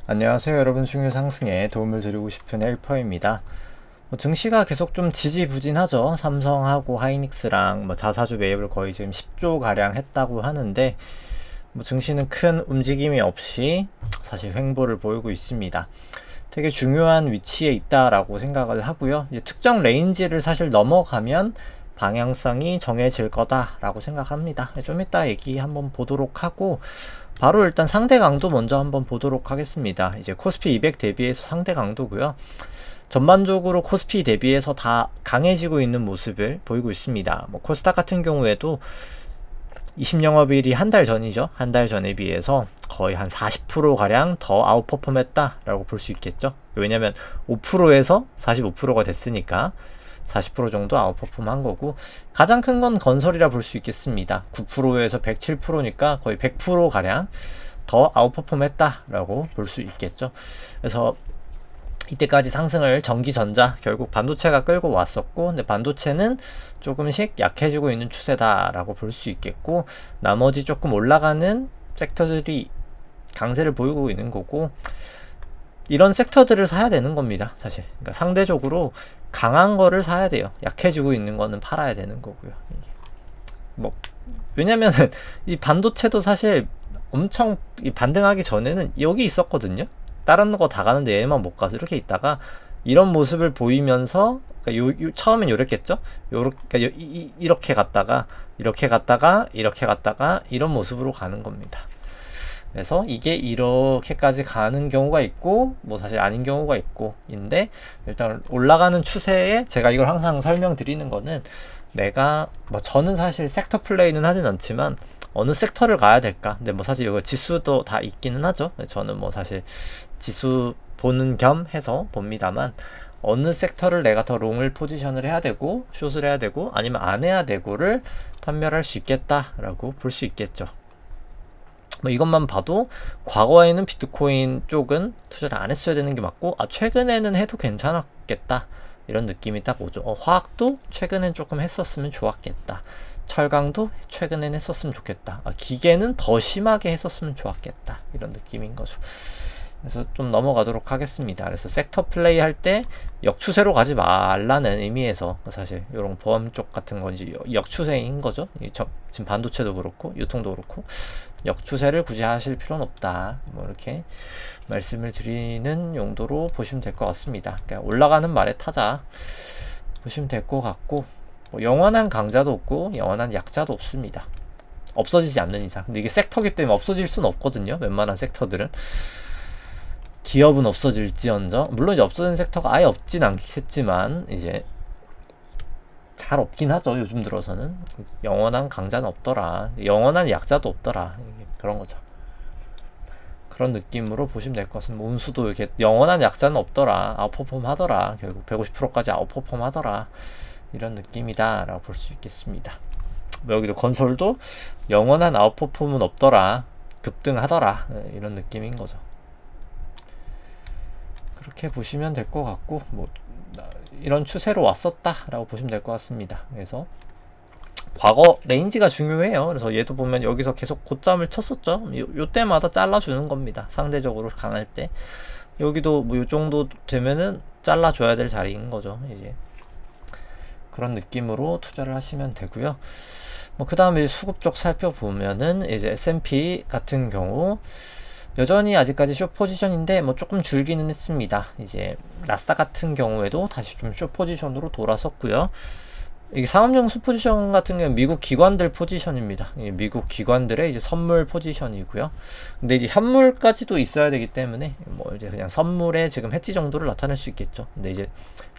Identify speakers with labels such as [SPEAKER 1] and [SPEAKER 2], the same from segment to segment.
[SPEAKER 1] 안녕하세요 여러분, 중요 상승에 도움을 드리고 싶은 헬퍼입니다. 증시가 계속 좀 지지부진하죠. 삼성하고 하이닉스랑 자사주 매입을 거의 지금 10조 가량 했다고 하는데 증시는 큰 움직임이 없이 사실 횡보를 보이고 있습니다. 되게 중요한 위치에 있다라고 생각을 하고요. 이제 특정 레인지를 사실 넘어가면 방향성이 정해질 거다라고 생각합니다. 좀 이따 얘기 한번 보도록 하고, 바로 일단 상대 강도 먼저 한번 보도록 하겠습니다. 이제 코스피 200 대비해서 상대 강도고요. 전반적으로 코스피 대비해서 다 강해지고 있는 모습을 보이고 있습니다. 코스닥 같은 경우에도 20영업일이 한 달 전이죠. 한 달 전에 비해서 거의 한 40%가량 더 아웃퍼폼 했다라고 볼 수 있겠죠. 왜냐면 5%에서 45%가 됐으니까 40% 정도 아웃퍼폼 한 거고, 가장 큰 건 건설이라 볼 수 있겠습니다. 9%에서 107%니까 거의 100%가량 더 아웃퍼폼 했다라고 볼 수 있겠죠. 그래서 이때까지 상승을 전기전자, 결국 반도체가 끌고 왔었고, 근데 반도체는 조금씩 약해지고 있는 추세다라고 볼 수 있겠고, 나머지 조금 올라가는 섹터들이 강세를 보이고 있는 거고, 이런 섹터들을 사야 되는 겁니다, 사실. 그러니까 상대적으로 강한 거를 사야 돼요. 약해지고 있는 거는 팔아야 되는 거고요. 왜냐면은 이 반도체도 사실 엄청 반등하기 전에는 여기 있었거든요. 다른 거 다 가는데 얘만 못 가서 이렇게 있다가 이런 모습을 보이면서, 그러니까 처음엔 요랬겠죠. 그러니까 이렇게 갔다가 이렇게 갔다가 이렇게 갔다가 이런 모습으로 가는 겁니다. 그래서 이게 이렇게까지 가는 경우가 있고, 사실 아닌 경우가 있고, 인데 일단 올라가는 추세에 제가 이걸 항상 설명드리는 거는, 내가 저는 사실 섹터 플레이는 하진 않지만 어느 섹터를 가야 될까? 근데 사실 이거 지수도 다 있기는 하죠. 저는 사실 지수 보는 겸 해서 봅니다만, 어느 섹터를 내가 더 롱을 포지션을 해야 되고 숏을 해야 되고 아니면 안 해야 되고를 판별할 수 있겠다라고 볼 수 있겠죠. 이것만 봐도 과거에는 비트코인 쪽은 투자를 안 했어야 되는 게 맞고, 최근에는 해도 괜찮았겠다 이런 느낌이 딱 오죠. 화학도 최근엔 조금 했었으면 좋았겠다. 철강도 최근엔 했었으면 좋겠다. 기계는 더 심하게 했었으면 좋았겠다 이런 느낌인 거죠. 그래서 좀 넘어가도록 하겠습니다. 그래서 섹터 플레이 할 때 역추세로 가지 말라는 의미에서, 사실 이런 보험 쪽 같은 건 이제 역추세인 거죠. 지금 반도체도 그렇고 유통도 그렇고 역추세를 굳이 하실 필요는 없다, 이렇게 말씀을 드리는 용도로 보시면 될 것 같습니다. 그러니까 올라가는 말의 타자 보시면 될 것 같고, 영원한 강자도 없고 영원한 약자도 없습니다. 없어지지 않는 이상. 근데 이게 섹터기 때문에 없어질 수는 없거든요. 웬만한 섹터들은. 기업은 없어질지언정, 물론 이제 없어진 섹터가 아예 없진 않겠지만 이제 잘 없긴 하죠. 요즘 들어서는 영원한 강자는 없더라, 영원한 약자도 없더라, 그런 거죠. 그런 느낌으로 보시면 될 것 같습니다. 운수도 이렇게 영원한 약자는 없더라, 아웃퍼폼 하더라, 결국 150%까지 아웃퍼폼 하더라, 이런 느낌이다 라고 볼 수 있겠습니다. 여기도 건설도 영원한 아웃퍼폼은 없더라, 급등하더라, 이런 느낌인 거죠. 그렇게 보시면 될 것 같고, 이런 추세로 왔었다 라고 보시면 될 것 같습니다. 그래서 과거 레인지가 중요해요. 그래서 얘도 보면 여기서 계속 고점을 쳤었죠. 요 때마다 잘라주는 겁니다. 상대적으로 강할 때 여기도 요 정도 되면은 잘라줘야 될 자리인 거죠. 이제 그런 느낌으로 투자를 하시면 되고요. 그 다음에 수급 쪽 살펴보면은 이제 S&P 같은 경우 여전히 아직까지 숏 포지션인데 조금 줄기는 했습니다. 이제 나스닥 같은 경우에도 다시 좀 숏 포지션으로 돌아섰고요. 이게 상업용 숏 포지션 같은 경우는 미국 기관들 포지션입니다. 미국 기관들의 이제 선물 포지션이고요. 근데 이제 현물까지도 있어야 되기 때문에 이제 그냥 선물의 지금 해지 정도를 나타낼 수 있겠죠. 근데 이제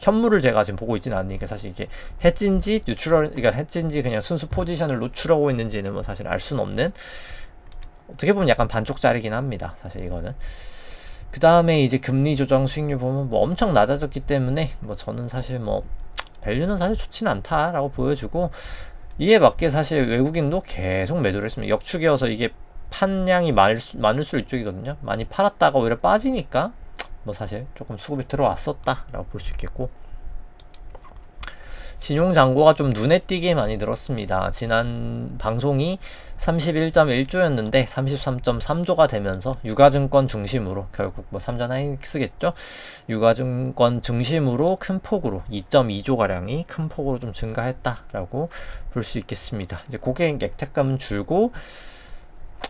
[SPEAKER 1] 현물을 제가 지금 보고 있지는 않으니까 사실 이게 해지인지 뉴트럴, 그러니까 해지인지 그냥 순수 포지션을 노출하고 있는지는 사실 알 수는 없는, 어떻게 보면 약간 반쪽짜리긴 합니다, 사실 이거는. 그 다음에 이제 금리 조정 수익률 보면 엄청 낮아졌기 때문에 저는 사실 밸류는 사실 좋지는 않다라고 보여주고, 이에 맞게 사실 외국인도 계속 매도를 했습니다. 역축이어서 이게 판량이 많을수록 이쪽이거든요. 많이 팔았다가 오히려 빠지니까 사실 조금 수급이 들어왔었다라고 볼 수 있겠고, 신용잔고가 좀 눈에 띄게 많이 늘었습니다. 지난 방송이 31.1조였는데 33.3조가 되면서 유가증권 중심으로, 결국 뭐 삼전 하이닉스겠죠? 유가증권 중심으로 큰 폭으로 2.2조가량이 큰 폭으로 좀 증가했다라고 볼 수 있겠습니다. 이제 고객 액택감은 줄고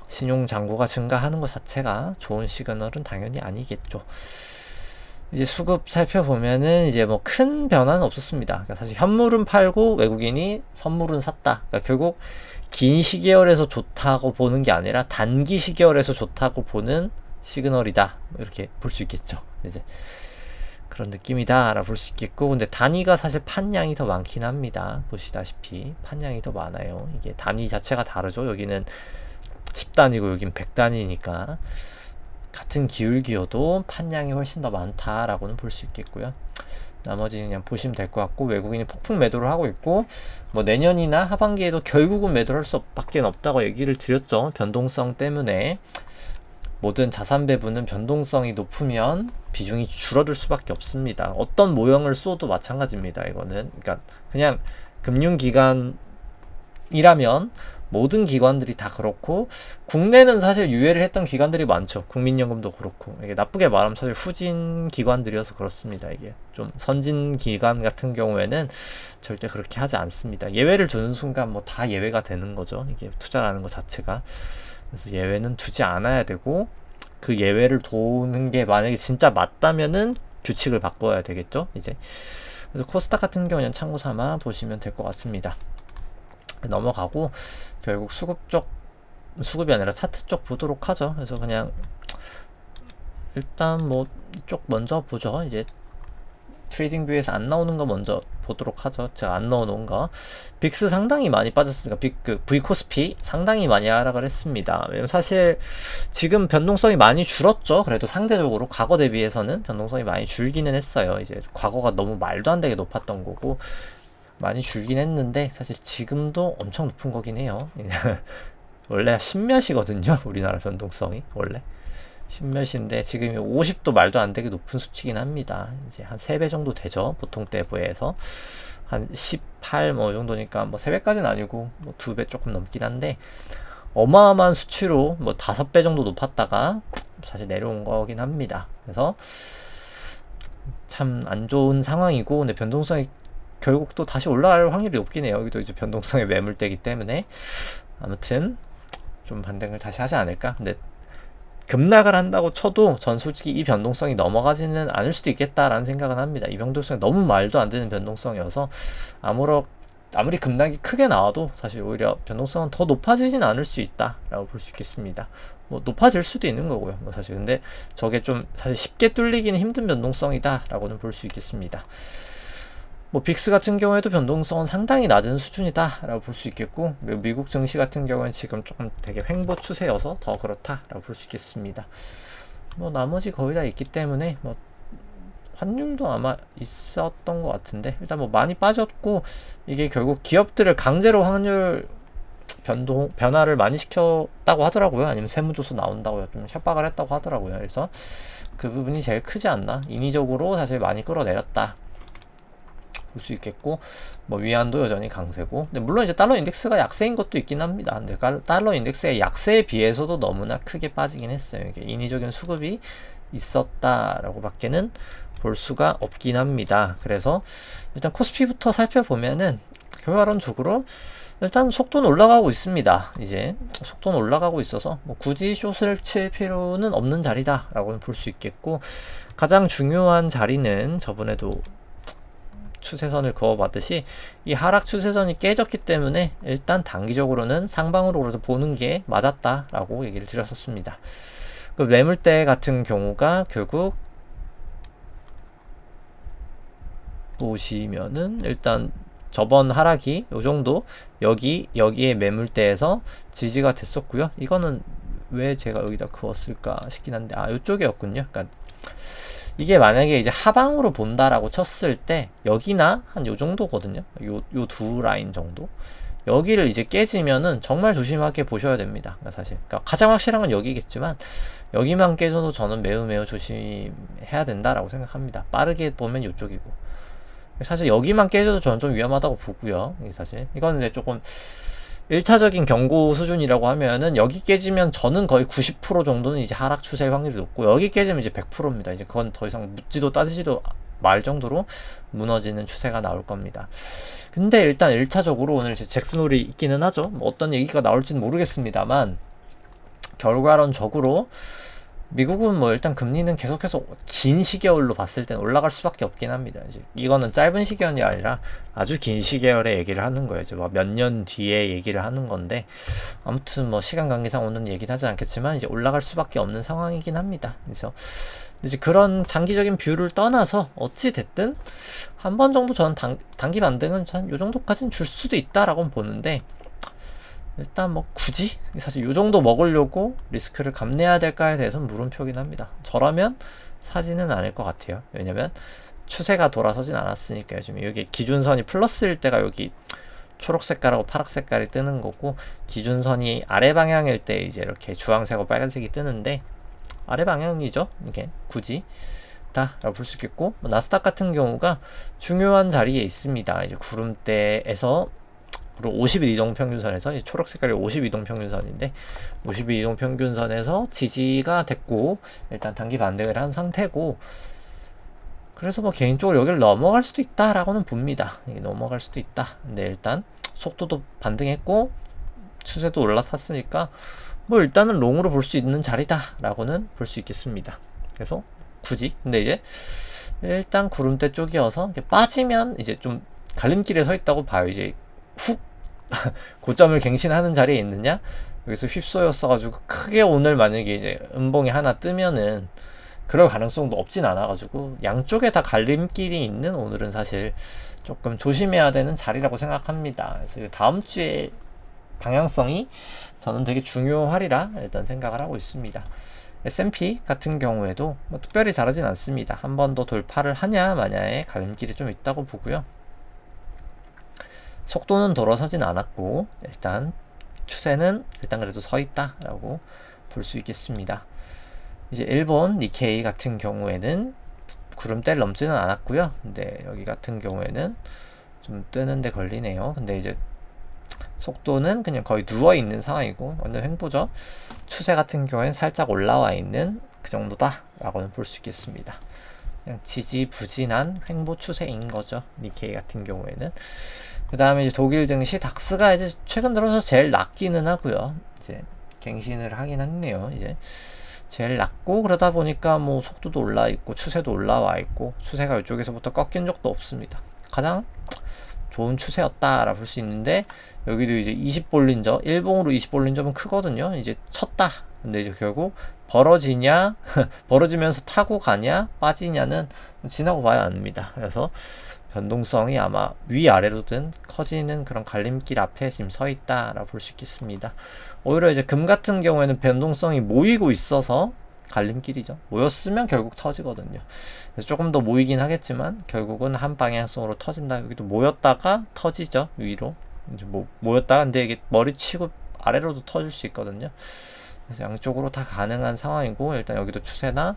[SPEAKER 1] 신용잔고가 증가하는 것 자체가 좋은 시그널은 당연히 아니겠죠. 이제 수급 살펴보면은 이제 뭐 큰 변화는 없었습니다. 그러니까 사실 현물은 팔고 외국인이 선물은 샀다. 그러니까 결국 긴 시계열에서 좋다고 보는 게 아니라 단기 시계열에서 좋다고 보는 시그널이다. 이렇게 볼 수 있겠죠. 이제 그런 느낌이다라고 볼 수 있겠고, 근데 단위가 사실 판량이 더 많긴 합니다. 보시다시피 판량이 더 많아요. 이게 단위 자체가 다르죠. 여기는 10단위고 여긴 100단위니까 같은 기울기여도 판량이 훨씬 더 많다라고는 볼 수 있겠고요. 나머지는 그냥 보시면 될 것 같고, 외국인이 폭풍 매도를 하고 있고, 뭐 내년이나 하반기에도 결국은 매도를 할 수밖에 없다고 얘기를 드렸죠. 변동성 때문에 모든 자산 배분은 변동성이 높으면 비중이 줄어들 수밖에 없습니다. 어떤 모형을 쏘도 마찬가지입니다. 이거는 그러니까 그냥 금융기관이라면 모든 기관들이 다 그렇고, 국내는 사실 유예를 했던 기관들이 많죠. 국민연금도 그렇고. 이게 나쁘게 말하면 사실 후진 기관들이어서 그렇습니다. 이게 좀 선진 기관 같은 경우에는 절대 그렇게 하지 않습니다. 예외를 두는 순간 뭐 다 예외가 되는 거죠. 이게 투자라는 것 자체가. 그래서 예외는 두지 않아야 되고, 그 예외를 도는 게 만약에 진짜 맞다면은 규칙을 바꿔야 되겠죠. 이제 그래서 코스닥 같은 경우는 참고 삼아 보시면 될 것 같습니다. 넘어가고 결국 수급이 아니라 차트 쪽 보도록 하죠. 그래서 그냥 일단 뭐 이쪽 먼저 보죠. 이제 트레이딩 뷰에서 안 나오는 거 먼저 보도록 하죠. 제가 안 넣어놓은 거. 빅스 상당히 많이 빠졌으니까 V코스피 상당히 많이 하락을 했습니다. 왜냐면 사실 지금 변동성이 많이 줄었죠. 그래도 상대적으로 과거 대비해서는 변동성이 많이 줄기는 했어요. 이제 과거가 너무 말도 안 되게 높았던 거고 많이 줄긴 했는데 사실 지금도 엄청 높은 거긴 해요. 원래 10몇이거든요. 우리나라 변동성이 원래 10몇인데 지금 50도 말도 안 되게 높은 수치긴 합니다. 이제 한 3배 정도 되죠. 보통 때부에서 한 18 뭐 정도니까 뭐 3배까지는 아니고 뭐 2배 조금 넘긴 한데 어마어마한 수치로 뭐 5배 정도 높았다가 사실 내려온 거긴 합니다. 그래서 참 안 좋은 상황이고, 근데 변동성이 결국 또 다시 올라갈 확률이 높긴 해요. 여기도 이제 변동성의 매물대기 때문에 아무튼 좀 반등을 다시 하지 않을까. 근데 급락을 한다고 쳐도 전 솔직히 이 변동성이 넘어가지는 않을 수도 있겠다라는 생각은 합니다. 이 변동성이 너무 말도 안 되는 변동성이어서 아무리 급락이 크게 나와도 사실 오히려 변동성은 더 높아지진 않을 수 있다라고 볼 수 있겠습니다. 뭐 높아질 수도 있는 거고요. 뭐 사실 근데 저게 좀 사실 쉽게 뚫리기는 힘든 변동성이다라고는 볼 수 있겠습니다. 뭐 빅스 같은 경우에도 변동성은 상당히 낮은 수준이다라고 볼 수 있겠고, 미국 증시 같은 경우는 지금 조금 되게 횡보 추세여서 더 그렇다라고 볼 수 있겠습니다. 뭐 나머지 거의 다 있기 때문에 뭐 환율도 아마 있었던 것 같은데 일단 뭐 많이 빠졌고, 이게 결국 기업들을 강제로 환율 변화를 많이 시켰다고 하더라고요. 아니면 세무조서 나온다고요. 좀 협박을 했다고 하더라고요. 그래서 그 부분이 제일 크지 않나. 인위적으로 사실 많이 끌어내렸다 볼 수 있겠고, 뭐 위안도 여전히 강세고, 근데 물론 이제 달러 인덱스가 약세인 것도 있긴 합니다. 근데 달러 인덱스의 약세에 비해서도 너무나 크게 빠지긴 했어요. 이게 인위적인 수급이 있었다라고 밖에는 볼 수가 없긴 합니다. 그래서 일단 코스피부터 살펴보면은 결과론적으로 일단 속도는 올라가고 있습니다. 이제 속도는 올라가고 있어서 뭐 굳이 숏을 칠 필요는 없는 자리다라고는 볼 수 있겠고, 가장 중요한 자리는 저번에도 추세선을 그어봤듯이 이 하락 추세선이 깨졌기 때문에 일단 단기적으로는 상방으로 보는 게 맞았다라고 얘기를 드렸었습니다. 그 매물대 같은 경우가 결국 보시면은 일단 저번 하락이 요 정도 여기에 매물대에서 지지가 됐었고요. 이거는 왜 제가 여기다 그었을까 싶긴 한데 요쪽이었군요. 그러니까 이게 만약에 이제 하방으로 본다라고 쳤을 때 여기나 한 요 정도거든요. 요 두 라인 정도. 여기를 이제 깨지면은 정말 조심하게 보셔야 됩니다. 사실. 그러니까 가장 확실한 건 여기겠지만 여기만 깨져도 저는 매우 조심해야 된다라고 생각합니다. 빠르게 보면 요쪽이고. 사실 여기만 깨져도 저는 좀 위험하다고 보고요. 사실 이거는 이제 조금 1차적인 경고 수준이라고 하면은 여기 깨지면 저는 거의 90% 정도는 이제 하락 추세일 확률이 높고, 여기 깨지면 이제 100%입니다. 이제 그건 더 이상 묻지도 따지지도 말 정도로 무너지는 추세가 나올 겁니다. 근데 일단 1차적으로 오늘 이제 잭슨홀이 있기는 하죠. 뭐 어떤 얘기가 나올지는 모르겠습니다만, 결과론적으로 미국은 뭐 일단 금리는 계속해서 긴 시계열로 봤을 땐 올라갈 수밖에 없긴 합니다. 이제 이거는 짧은 시계열이 아니라 아주 긴 시계열의 얘기를 하는 거예요. 이제 뭐 몇 년 뒤에 얘기를 하는 건데, 아무튼 뭐 시간 관계상 오늘 얘기는 하지 않겠지만 이제 올라갈 수밖에 없는 상황이긴 합니다. 그래서 이제 그런 장기적인 뷰를 떠나서 어찌 됐든 한 번 정도 저는 단기 반등은 한 요 정도까지는 줄 수도 있다라고 보는데, 일단 뭐 굳이 사실 요 정도 먹으려고 리스크를 감내해야 될까에 대해서는 물음표긴 합니다. 저라면 사지는 않을 것 같아요. 왜냐면 추세가 돌아서진 않았으니까요. 지금 여기 기준선이 플러스일 때가 여기 초록 색깔하고 파락 색깔이 뜨는 거고, 기준선이 아래 방향일 때 이제 이렇게 주황색하고 빨간색이 뜨는데, 아래 방향이죠. 이게 굳이 라고 볼 수 있겠고, 뭐 나스닥 같은 경우가 중요한 자리에 있습니다. 이제 구름대에서, 그리고 50일 이동평균선에서, 이 초록 색깔이 50 이동평균선인데 50일 이동평균선에서 지지가 됐고 일단 단기 반등을 한 상태고, 그래서 뭐 개인적으로 여기를 넘어갈 수도 있다라고는 봅니다. 이게 넘어갈 수도 있다. 근데 일단 속도도 반등했고 추세도 올라탔으니까 뭐 일단은 롱으로 볼 수 있는 자리다라고는 볼 수 있겠습니다. 그래서 굳이 근데 이제 일단 구름대 쪽이어서 빠지면 이제 좀 갈림길에 서 있다고 봐요. 이제 훅 고점을 갱신하는 자리에 있느냐, 여기서 휩쏘였어가지고 크게 오늘 만약에 이제 음봉이 하나 뜨면은 그럴 가능성도 없진 않아가지고 양쪽에 다 갈림길이 있는 오늘은 사실 조금 조심해야 되는 자리라고 생각합니다. 그래서 다음 주에 방향성이 저는 되게 중요하리라 일단 생각을 하고 있습니다. S&P 같은 경우에도 뭐 특별히 잘하진 않습니다. 한 번 더 돌파를 하냐 마냐의 갈림길이 좀 있다고 보고요. 속도는 돌아서진 않았고 일단 추세는 일단 그래도 서 있다라고 볼 수 있겠습니다. 이제 일본 니케이 같은 경우에는 구름대를 넘지는 않았고요. 근데 여기 같은 경우에는 좀 뜨는데 걸리네요. 근데 이제 속도는 그냥 거의 누워 있는 상황이고 완전 횡보죠. 추세 같은 경우에는 살짝 올라와 있는 그 정도다라고는 볼 수 있겠습니다. 그냥 지지부진한 횡보 추세인 거죠. 니케이 같은 경우에는. 그 다음에 이제 독일 증시 닥스가 이제 최근 들어서 제일 낮기는 하고요. 이제 갱신을 하긴 했네요. 이제 제일 낮고, 그러다 보니까 뭐 속도도 올라 있고 추세도 올라와 있고 추세가 이쪽에서부터 꺾인 적도 없습니다. 가장 좋은 추세였다라 볼 수 있는데, 여기도 이제 20볼린저, 일봉으로 20볼린저면 크거든요. 이제 쳤다. 근데 이제 결국 벌어지냐 벌어지면서 타고 가냐 빠지냐는 지나고 봐야 합니다. 그래서 변동성이 아마 위아래로든 커지는 그런 갈림길 앞에 지금 서 있다라고 볼 수 있겠습니다. 오히려 이제 금 같은 경우에는 변동성이 모이고 있어서 갈림길이죠. 모였으면 결국 터지거든요. 그래서 조금 더 모이긴 하겠지만 결국은 한 방향성으로 터진다. 여기도 모였다가 터지죠. 위로 이제 모였다가 근데 이게 머리 치고 아래로도 터질 수 있거든요. 그래서 양쪽으로 다 가능한 상황이고, 일단 여기도 추세나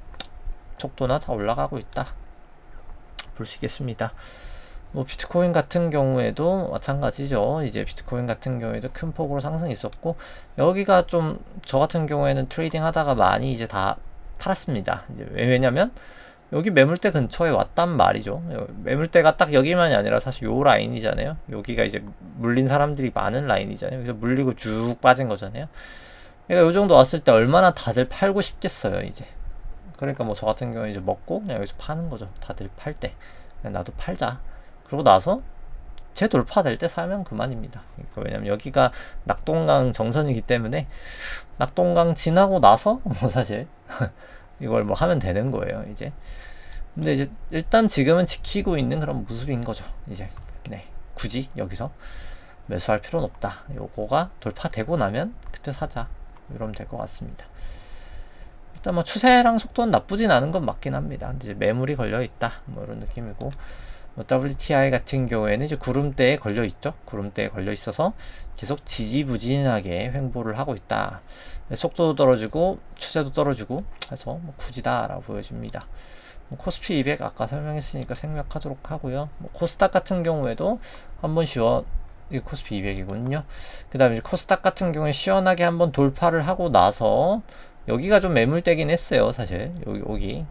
[SPEAKER 1] 속도나 다 올라가고 있다 볼 수 있겠습니다. 뭐 비트코인 같은 경우에도 마찬가지죠. 이제 비트코인 같은 경우에도 큰 폭으로 상승이 있었고, 여기가 좀 저 같은 경우에는 트레이딩 하다가 많이 이제 다 팔았습니다. 이제 왜냐면 여기 매물대 근처에 왔단 말이죠. 매물대가 딱 여기만이 아니라 사실 요 라인이잖아요. 여기가 이제 물린 사람들이 많은 라인이잖아요. 그래서 물리고 쭉 빠진 거잖아요. 그러니까 요 정도 왔을 때 얼마나 다들 팔고 싶겠어요, 이제. 그러니까 뭐 저 같은 경우에 이제 먹고 그냥 여기서 파는 거죠. 다들 팔 때. 그냥 나도 팔자. 그러고 나서 재돌파될 때 사면 그만입니다. 그러니까 왜냐면 여기가 낙동강 정선이기 때문에 낙동강 지나고 나서 뭐 사실 이걸 뭐 하면 되는 거예요, 이제. 근데 이제 일단 지금은 지키고 있는 그런 모습인 거죠, 이제. 네. 굳이 여기서 매수할 필요는 없다. 요거가 돌파되고 나면 그때 사자. 이러면 될 것 같습니다. 일단 뭐 추세랑 속도는 나쁘진 않은 건 맞긴 합니다. 근데 이제 매물이 걸려 있다. 뭐 이런 느낌이고. WTI 같은 경우에는 이제 구름대에 걸려 있죠. 구름대에 걸려 있어서 계속 지지부진하게 횡보를 하고 있다. 속도도 떨어지고 추세도 떨어지고 해서 뭐 굳이다라고 보여집니다. 코스피 200 아까 설명했으니까 생략하도록 하고요. 코스닥 같은 경우에도 한번 이 코스피 200이군요. 그 다음에 코스닥 같은 경우에 시원하게 한번 돌파를 하고 나서 여기가 좀 매물되긴 했어요. 사실 여기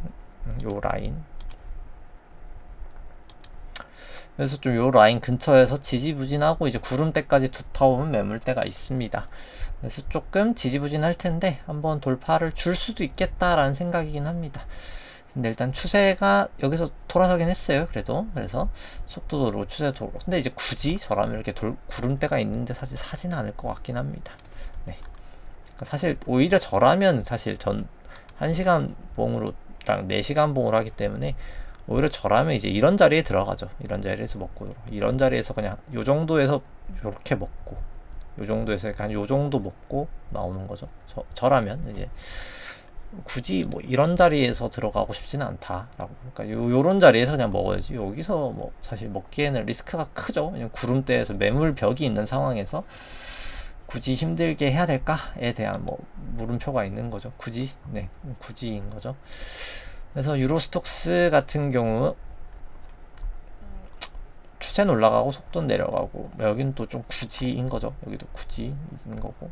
[SPEAKER 1] 요 라인, 그래서 좀 요 라인 근처에서 지지부진하고 이제 구름대까지 두터운 매물대가 있습니다. 그래서 조금 지지부진할 텐데 한번 돌파를 줄 수도 있겠다라는 생각이긴 합니다. 근데 일단 추세가 여기서 돌아서긴 했어요. 그래서 속도도 오르고 추세도 오르고. 근데 이제 굳이 저라면 이렇게 구름대가 있는데 사실 사지는 않을 것 같긴 합니다. 네. 그러니까 사실 오히려 저라면 사실 전 1시간 봉으로랑 4시간 봉으로 하기 때문에 오히려 저라면 이제 이런 자리에 들어가죠. 이런 자리에서 먹고, 이런 자리에서 그냥 요 정도에서 요렇게 먹고, 요 정도에서 한 요 정도 먹고 나오는 거죠. 저라면 이제 굳이 뭐 이런 자리에서 들어가고 싶지는 않다라고. 그러니까 요런 자리에서 그냥 먹어야지. 여기서 뭐 사실 먹기에는 리스크가 크죠. 왜냐면 구름대에서 매물벽이 있는 상황에서 굳이 힘들게 해야 될까에 대한 뭐 물음표가 있는 거죠. 굳이인 거죠. 그래서 유로스톡스 같은 경우 추세는 올라가고 속도는 내려가고, 여기는 또 좀 굳이인 거죠. 여기도 굳이인 거고.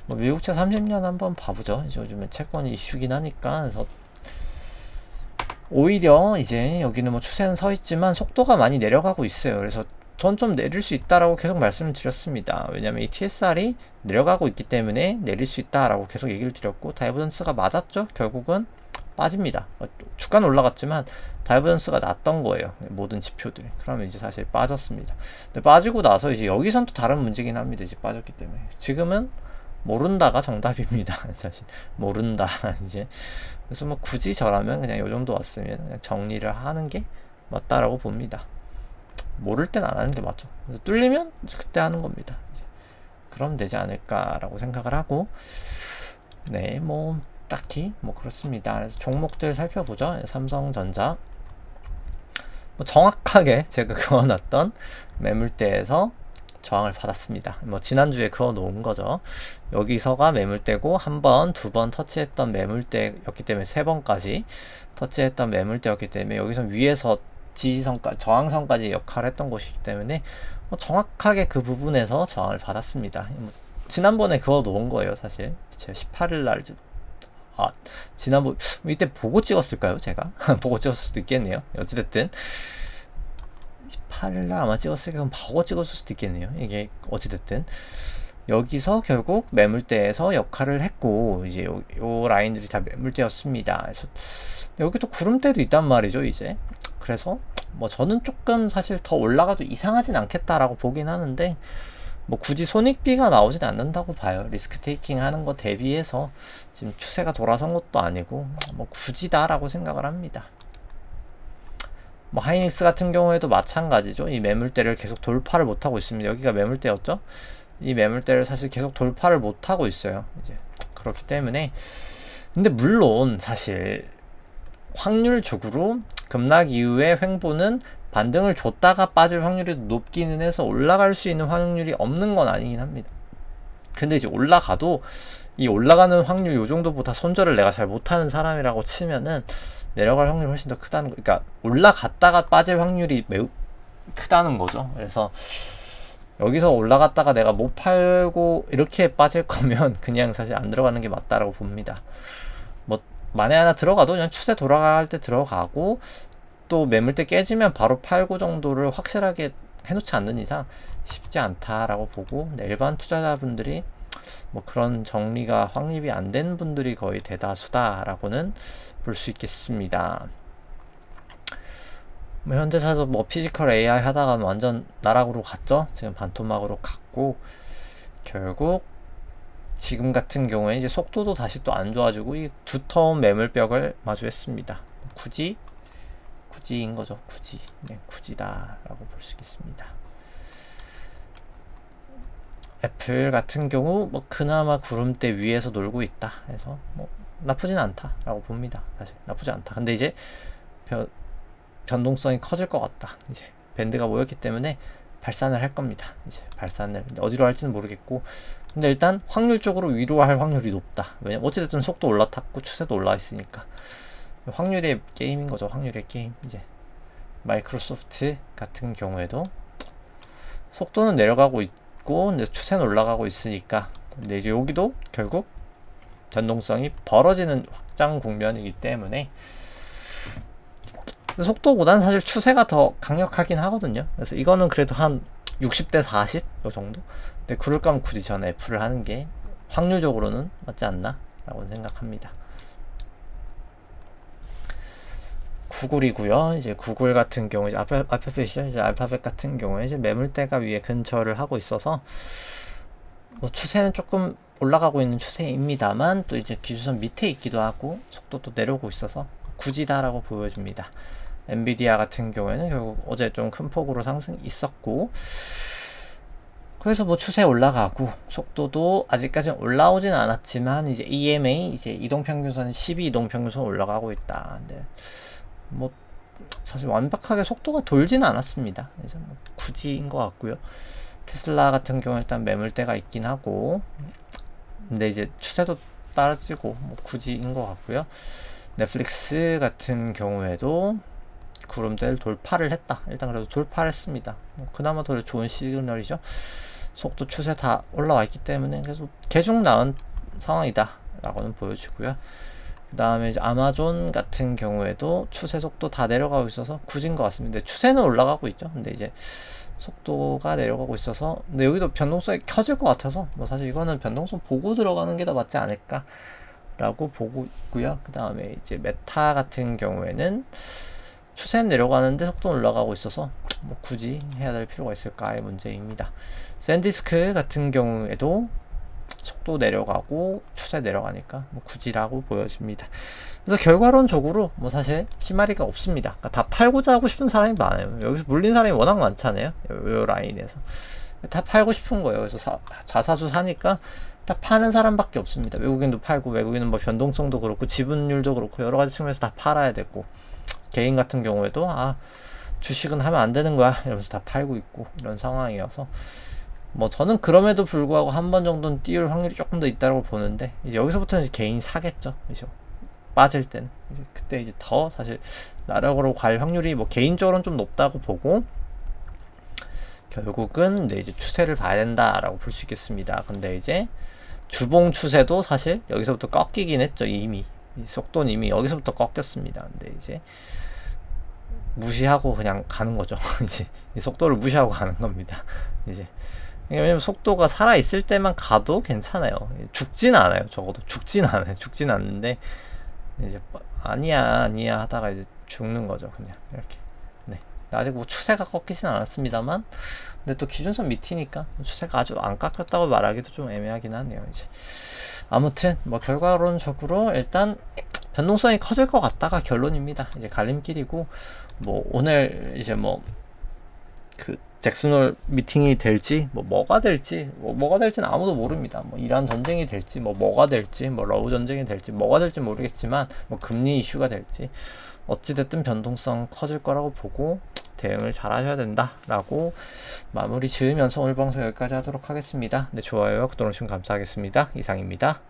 [SPEAKER 1] 뭐 미국채 30년 한번 봐보죠. 이제 요즘에 채권이 이슈긴 하니까. 그래서 오히려 이제 여기는 뭐 추세는 서 있지만 속도가 많이 내려가고 있어요. 그래서 전 좀 내릴 수 있다라고 계속 말씀을 드렸습니다. 왜냐면 이 TSR이 내려가고 있기 때문에 내릴 수 있다라고 계속 얘기를 드렸고, 다이버전스가 맞았죠. 결국은 빠집니다. 주가는 올라갔지만 다이버전스가 났던 거예요. 모든 지표들이. 그러면 이제 사실 빠졌습니다. 근데 빠지고 나서 이제 여기선 또 다른 문제긴 합니다. 이제 빠졌기 때문에. 지금은 모른다가 정답입니다. 사실 모른다 이제. 그래서 뭐 굳이 저라면 그냥 요 정도 왔으면 그냥 정리를 하는 게 맞다라고 봅니다. 모를 땐 안 하는 게 맞죠. 그래서 뚫리면 그때 하는 겁니다. 이제. 그럼 되지 않을까라고 생각을 하고, 네, 뭐 딱히 뭐 그렇습니다. 그래서 종목들 살펴보죠. 삼성전자 뭐 정확하게 제가 그어놨던 매물대에서 저항을 받았습니다. 뭐 지난주에 그어 놓은 거죠. 여기서가 매물대고 한 번, 두 번 터치했던 매물대였기 때문에 3번까지 터치했던 매물대였기 때문에 여기서 위에서 지지선까지, 저항선까지 역할을 했던 곳이기 때문에 뭐 정확하게 그 부분에서 저항을 받았습니다. 뭐 지난번에 그어 놓은 거예요. 사실 제가 18일 날 지난번 이때 보고 찍었을까요? 제가 보고 찍었을 수도 있겠네요. 어찌됐든 18일날 아마 찍었으니까 그럼 보고 찍었을 수도 있겠네요. 이게 어찌됐든 여기서 결국 매물대에서 역할을 했고, 이제 요 라인들이 다 매물대였습니다. 그래서 여기 또 구름대도 있단 말이죠. 이제 그래서 뭐 저는 조금 사실 더 올라가도 이상하진 않겠다라고 보긴 하는데, 뭐 굳이 손익비가 나오진 않는다고 봐요. 리스크 테이킹 하는 거 대비해서 지금 추세가 돌아선 것도 아니고 뭐 굳이다라고 생각을 합니다. 뭐 하이닉스 같은 경우에도 마찬가지죠. 이 매물대를 계속 돌파를 못하고 있습니다. 여기가 매물대였죠. 이 매물대를 사실 계속 돌파를 못하고 있어요. 이제 그렇기 때문에, 근데 물론 사실 확률적으로 급락 이후에 횡보는 반등을 줬다가 빠질 확률이 높기는 해서 올라갈 수 있는 확률이 없는 건 아니긴 합니다. 근데 이제 올라가도 이 올라가는 확률 요 정도보다 손절을 내가 잘 못하는 사람이라고 치면은 내려갈 확률이 훨씬 더 크다는 거. 그러니까 올라갔다가 빠질 확률이 매우 크다는 거죠. 그래서 여기서 올라갔다가 내가 못 팔고 이렇게 빠질 거면 그냥 사실 안 들어가는 게 맞다라고 봅니다. 뭐 만에 하나 들어가도 그냥 추세 돌아갈 때 들어가고, 또 매물대 깨지면 바로 팔고 정도를 확실하게 해놓지 않는 이상 쉽지 않다라고 보고, 일반 투자자분들이 뭐 그런 정리가 확립이 안 된 분들이 거의 대다수다라고는 볼 수 있겠습니다. 뭐 현대사도 뭐 피지컬 AI 하다가 완전 나락으로 갔죠. 지금 반토막으로 갔고, 결국 지금 같은 경우에 이제 속도도 다시 또 안 좋아지고 이 두터운 매물벽을 마주했습니다. 굳이인 거죠. 굳이다라고 볼 수 있겠습니다. 애플 같은 경우 뭐 그나마 구름대 위에서 놀고 있다 해서 뭐 나쁘진 않다라고 봅니다. 사실 나쁘지 않다. 근데 이제 변동성이 커질 것 같다. 이제 밴드가 모였기 때문에 발산을 할 겁니다. 이제 발산을 어디로 할지는 모르겠고, 근데 일단 확률적으로 위로 할 확률이 높다. 왜냐면 어찌됐든 속도 올라탔고 추세도 올라 있으니까 확률의 게임인 거죠. 확률의 게임. 이제 마이크로소프트 같은 경우에도 속도는 내려가고 있고 근데 추세는 올라가고 있으니까, 근데 이제 여기도 결국 변동성이 벌어지는 확장 국면이기 때문에 속도보다는 사실 추세가 더 강력하긴 하거든요. 그래서 이거는 그래도 한 60대 40 요 정도. 근데 그럴 거면 굳이 저는 F를 하는 게 확률적으로는 맞지 않나 라고 생각합니다. 구글이고요. 이제 구글 같은 경우 이제 알파벳이죠. 이제 알파벳 같은 경우에 이제 매물대가 위에 근처를 하고 있어서 뭐 추세는 조금 올라가고 있는 추세입니다만 또 이제 기준선 밑에 있기도 하고 속도도 내려오고 있어서 굳이다라고 보여집니다. 엔비디아 같은 경우에는 결국 어제 좀 큰 폭으로 상승이 있었고, 그래서 뭐 추세 올라가고 속도도 아직까지는 올라오진 않았지만 이제 EMA 이제 이동평균선 12 이동평균선 올라가고 있다. 근데 뭐 사실 완벽하게 속도가 돌지는 않았습니다. 그래서 뭐 굳이인 것 같고요. 테슬라 같은 경우 일단 매물대가 있긴 하고, 근데 이제 추세도 따라지고 뭐 굳이인 것 같고요. 넷플릭스 같은 경우에도 구름대를 돌파를 했다. 일단 그래도 돌파를 했습니다. 뭐 그나마 더 좋은 시그널이죠. 속도 추세 다 올라와 있기 때문에 계속 개중 나은 상황이다 라고는 보여지고요. 그 다음에 이제 아마존 같은 경우에도 추세 속도 다 내려가고 있어서 굳인 것 같습니다. 근데 추세는 올라가고 있죠. 근데 이제 속도가 내려가고 있어서, 근데 여기도 변동성이 켜질 것 같아서 뭐 사실 이거는 변동성 보고 들어가는 게 더 맞지 않을까 라고 보고 있고요. 그 다음에 이제 메타 같은 경우에는 추세는 내려가는데 속도는 올라가고 있어서 뭐 굳이 해야 될 필요가 있을까의 문제입니다. 샌디스크 같은 경우에도 속도 내려가고 추세 내려가니까 뭐 굳이라고 보여집니다. 그래서 결과론적으로 뭐 사실 희마리가 없습니다. 그러니까 다 팔고자 하고 싶은 사람이 많아요. 여기서 물린 사람이 워낙 많잖아요. 요 라인에서 다 팔고 싶은 거예요. 그래서 자사주 사니까 다 파는 사람밖에 없습니다. 외국인도 팔고, 외국인은 뭐 변동성도 그렇고 지분율도 그렇고 여러 가지 측면에서 다 팔아야 되고, 개인 같은 경우에도 주식은 하면 안 되는 거야 이러면서 다 팔고 있고 이런 상황이어서 뭐 저는 그럼에도 불구하고 한 번 정도는 띄울 확률이 조금 더 있다고 보는데, 이제 여기서부터는 이제 개인이 사겠죠. 그죠? 빠질 때는 이제 그때 이제 더 사실 나락으로 갈 확률이 뭐 개인적으로는 좀 높다고 보고, 결국은 이제 추세를 봐야 된다라고 볼 수 있겠습니다. 근데 이제 주봉 추세도 사실 여기서부터 꺾이긴 했죠. 이미 속도는 이미 여기서부터 꺾였습니다. 근데 이제 무시하고 그냥 가는 거죠. 이제 이 속도를 무시하고 가는 겁니다. 이제 왜냐면 속도가 살아 있을 때만 가도 괜찮아요. 죽진 않아요. 적어도 죽진 않아요. 죽진 않는데 이제 아니야 하다가 이제 죽는 거죠. 그냥 이렇게. 네. 아직 뭐 추세가 꺾이진 않았습니다만, 근데 또 기준선 밑이니까 추세가 아주 안 깎였다고 말하기도 좀 애매하긴 하네요. 이제 아무튼 뭐 결과론적으로 일단 변동성이 커질 것 같다가 결론입니다. 이제 갈림길이고, 뭐 오늘 이제 뭐 그 잭슨홀 미팅이 될지 뭐가 될지는 아무도 모릅니다. 뭐 이란 전쟁이 될지 뭐가 될지 뭐 러우 전쟁이 될지 뭐가 될지 모르겠지만, 뭐 금리 이슈가 될지 어찌됐든 변동성 커질 거라고 보고 대응을 잘 하셔야 된다라고 마무리 지으면서 오늘 방송 여기까지 하도록 하겠습니다. 네, 좋아요와 구독 눌러주시면 감사하겠습니다. 이상입니다.